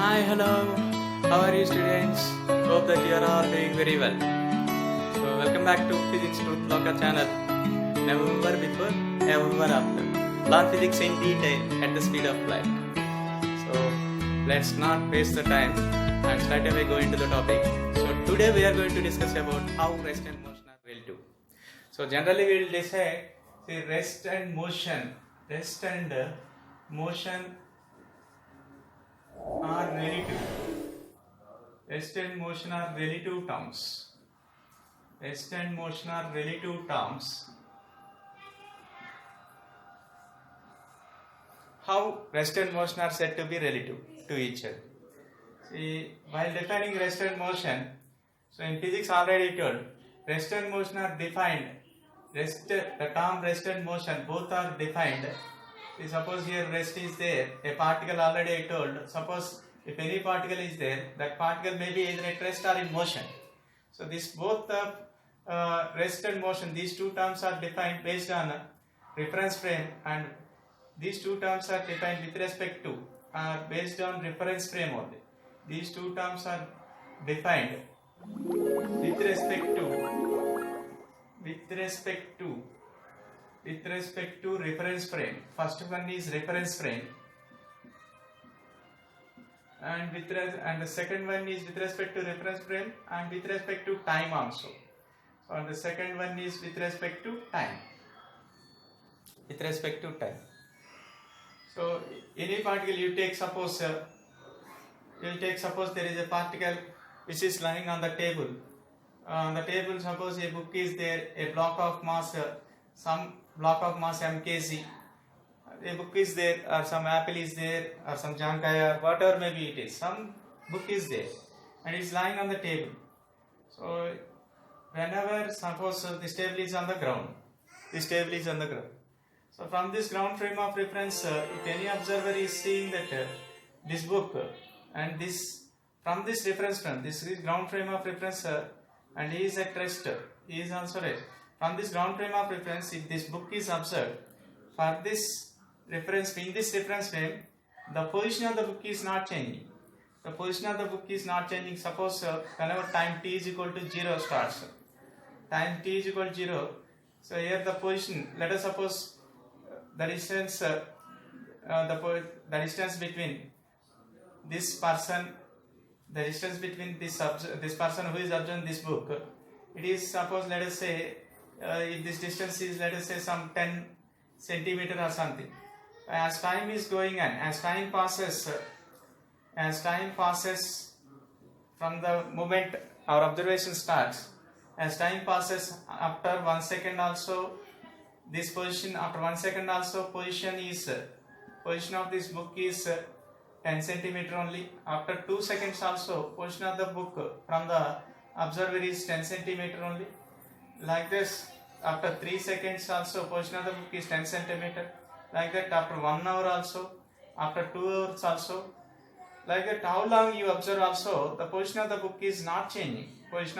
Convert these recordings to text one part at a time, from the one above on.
Hi, hello. How are you, students? Hope that you are all doing very well. So, welcome back to Physics Truth Locker channel. Never before, never after. Learn physics in detail at the speed of light. So, let's not waste the time and straight away go into the topic. So, today we are going to discuss about how rest and motion are relative. So, generally we will decide the rest and motion are relative. Rest and motion are relative terms. Rest and motion are relative terms. How rest and motion are said to be relative to each other? See, while defining rest and motion, so in physics already told, rest and motion are defined. The term rest and motion both are defined. See, suppose here rest is there, a particle already I told. Suppose if any particle is there, that particle may be either at rest or in motion. So this both the rest and motion, these two terms are defined based on reference frame, and these two terms are defined with respect to based on reference frame only. These two terms are defined with respect to reference frame. First one is reference frame, and the second one is with respect to reference frame and with respect to time also. So the second one is with respect to time. So any particle you take, suppose there is a particle which is lying on the table. On the table, suppose a book is there, a block of mass, some block of mass mkg. A book is there, or some apple is there, or some jankaya, or whatever maybe it is. Some book is there, and it is lying on the table. So whenever, suppose this table is on the ground, so from this ground frame of reference, if any observer is seeing that this book and this, from this reference frame, this is ground frame of reference, and he is at rest, he is also rest. From this ground frame of reference, if this book is observed, for this reference, in this reference frame, the position of the book is not changing. Suppose whenever time t is equal to 0 starts, so here the position, let us suppose the distance between this person, this person who is observing this book, it is, suppose, let us say, if this distance is, let us say, some 10 centimeter or something. As time is going on, as time passes from the moment our observation starts, as time passes, after 1 second also, this position, after 1 second also, position of this book is 10 centimeter only. After 2 seconds also, position of the book from the observer is 10 centimeter only. Like this, after 3 seconds also, position of the book is 10 centimeter. Like that, after 1 hour also, after 2 hours also. Like that, how long you observe also, the position of the book is not changing. With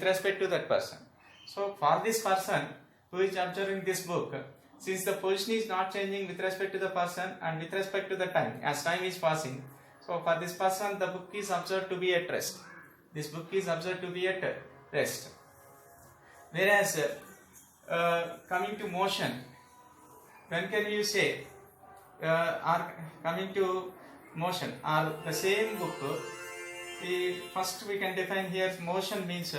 respect to that person. So for this person who is observing this book, since the position is not changing with respect to the person and with respect to the time, as time is passing, so for this person the book is observed to be at rest. Whereas coming to motion, when can you say coming to motion or the same book, first we can define here motion means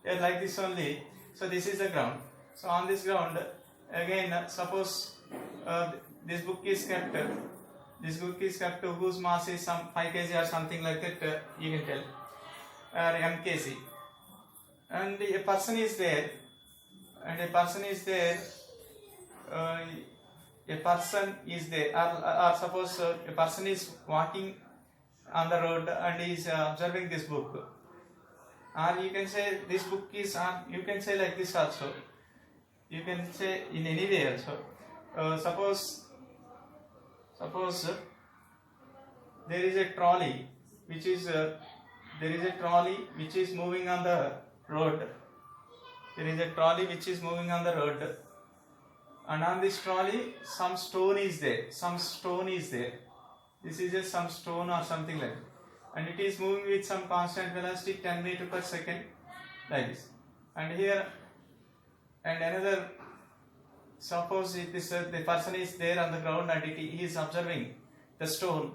like this only. So this is the ground. So on this ground, again, suppose this book is kept whose mass is some 5 kg or something like that, you can tell, or mkg, and a person is there, or suppose a person is walking on the road and is observing this book, or you can say this book is on, you can say like this also, you can say in any way also. Suppose there is a trolley which is moving on the road. And on this trolley some stone is there, This is just some stone or something like that. And it is moving with some constant velocity 10 meter per second like this. And here, and another, suppose it is the person is there on the ground and he is observing the stone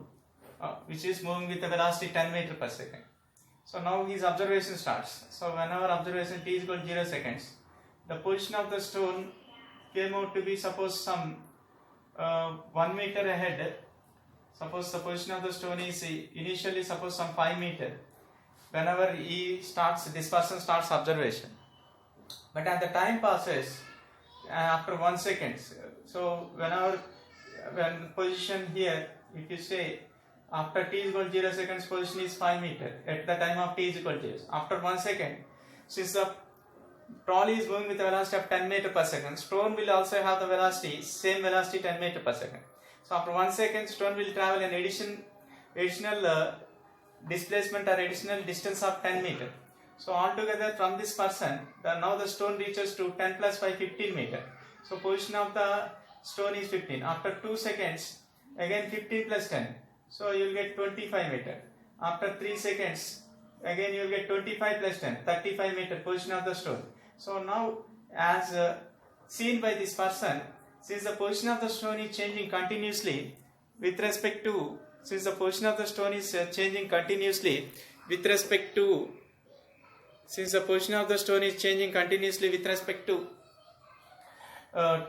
which is moving with a velocity 10 meter per second. So now his observation starts. So whenever observation t is equal to 0 seconds, the position of the stone came out to be, suppose, some 1 meter ahead. Suppose the position of the stone is initially, suppose, some 5 meter. Whenever this person starts observation. But as the time passes, after 1 second, so when position here, if you say after t is equal to 0 seconds, position is 5 meter at the time of t is equal to 0. After 1 second, since the trolley is moving with a velocity of 10 meter per second, stone will also have the velocity, same velocity 10 meter per second. So after 1 second, stone will travel an additional displacement or additional distance of 10 meter. So altogether from this person, now the stone reaches to 10 plus 5, 15 meter. So position of the stone is 15. After 2 seconds, again 15 plus 10. So you will get 25 meter. After 3 seconds, again you will get 25 plus 10, 35 meter position of the stone. So now, as seen by this person, since the position of the stone is changing continuously with respect to,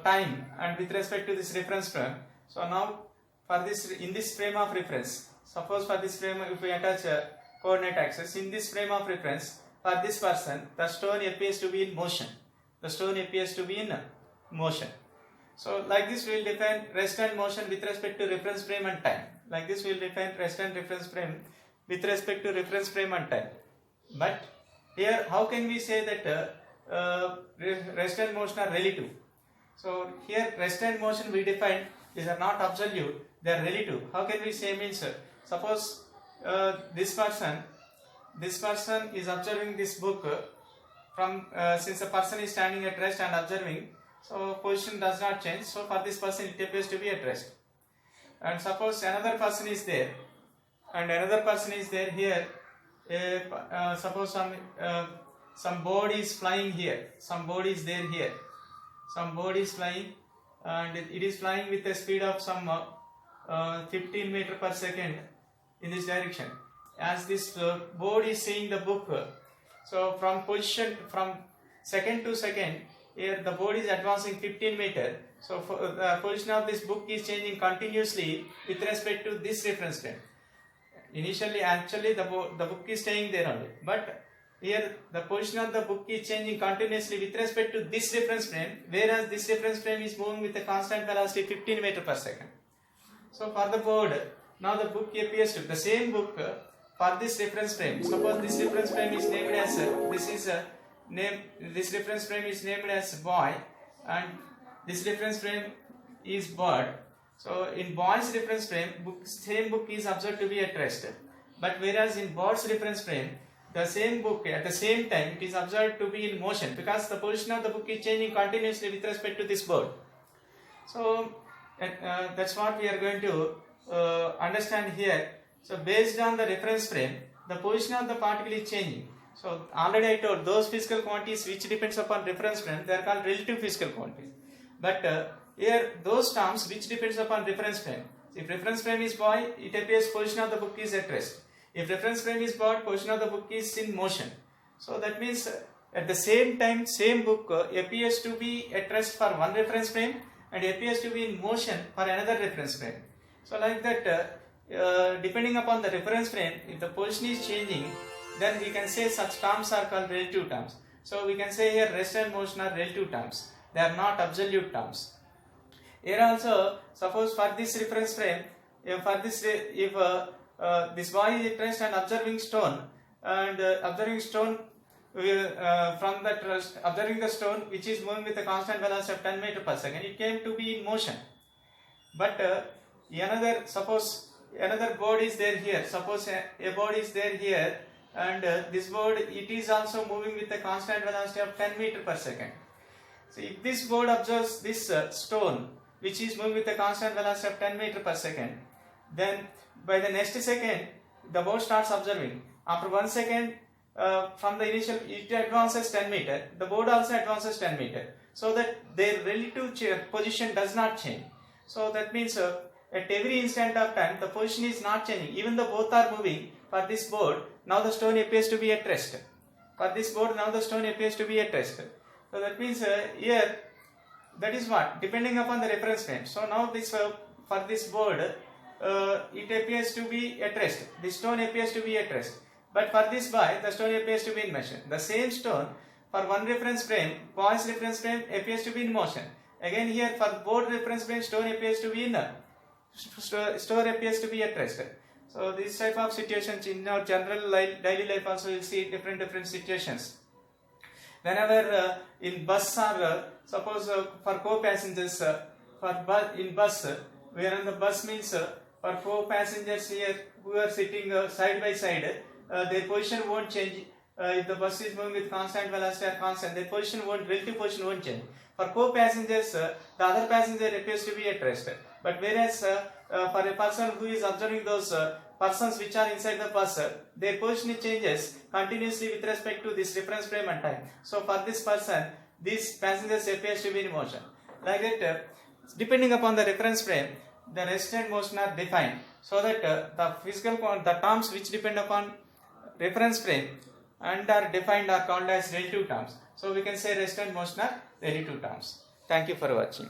time and with respect to this reference frame. So now, for this, in this frame of reference, suppose for this frame, if we attach a coordinate axis, in this frame of reference, for this person, the stone appears to be in motion. So like this we will define rest and motion with respect to reference frame and time. Like this we will define rest and reference frame with respect to reference frame and time. But here, how can we say that rest and motion are relative? So here rest and motion we define, these are not absolute, they are relative. How can we say? Means suppose this person is observing this book from since the person is standing at rest and observing, so position does not change. So for this person it appears to be at rest. And suppose another person is there, here. Suppose some bird is flying here. Some bird is there here. Some bird is flying, and it is flying with a speed of some 15 meter per second in this direction. As this bird is seeing the book, so from second to second, here the bird is advancing 15 meter. So the position of this book is changing continuously with respect to this reference frame. Initially, actually the book is staying there only, but here the position of the book is changing continuously with respect to this reference frame, whereas this reference frame is moving with a constant velocity 15 meter per second. So for the bird, now the book appears to the same book for this reference frame. Suppose this reference frame is named as this reference frame is named as boy, and this reference frame is bird. So in boy's reference frame, same book is observed to be at rest, but whereas in bird's reference frame, the same book at the same time it is observed to be in motion, because the position of the book is changing continuously with respect to this bird. So that's what we are going to understand here. So based on the reference frame, the position of the particle is changing. So already I told, those physical quantities which depends upon reference frame, they are called relative physical quantities. But here those terms which depends upon reference frame. If reference frame is boy, it appears position of the book is at rest. If reference frame is bird, position of the book is in motion. So that means at the same time, same book appears to be at rest for one reference frame and appears to be in motion for another reference frame. So like that, depending upon the reference frame, if the position is changing, then we can say such terms are called relative terms. So we can say here rest and motion are relative terms. They are not absolute terms. Here also, suppose for this reference frame, if this boy is at rest and observing stone, and observing stone observing the stone which is moving with a constant velocity of 10 meter per second, it came to be in motion. But suppose another bird is there here. Suppose a bird is there here, and this bird, it is also moving with a constant velocity of 10 meter per second. So if this bird observes this stone which is moving with a constant velocity of 10 meter per second, Then by the next second, the board starts observing. After 1 second, from the initial, it advances 10 meter. The board also advances 10 meter, so that their relative position does not change. So that means at every instant of time, the position is not changing. Even though both are moving, for this board, now the stone appears to be at rest. For this board, now the stone appears to be at rest. So that means here, that is what, depending upon the reference frame. So now this for this board, it appears to be at rest. The stone appears to be at rest. But for this boy, the stone appears to be in motion. The same stone for one reference frame, boy's reference frame appears to be in motion. Again here for board reference frame, stone appears to be in stone appears to be at rest. So this type of situations in our general daily life also you will see different situations. Whenever in bus or suppose for co-passengers, in bus, where on the bus means for co-passengers here who are sitting side by side, their position won't change. If the bus is moving with constant velocity or constant, their relative position won't change. For co-passengers, the other passenger appears to be at rest. But whereas for a person who is observing those persons which are inside the bus, their position changes continuously with respect to this reference frame and time. So for this person, these passengers appears to be in motion. Like that, depending upon the reference frame, the rest and motion are defined, so that the terms which depend upon reference frame and are defined are called as relative terms. So we can say rest and motion are relative terms. Thank you for watching.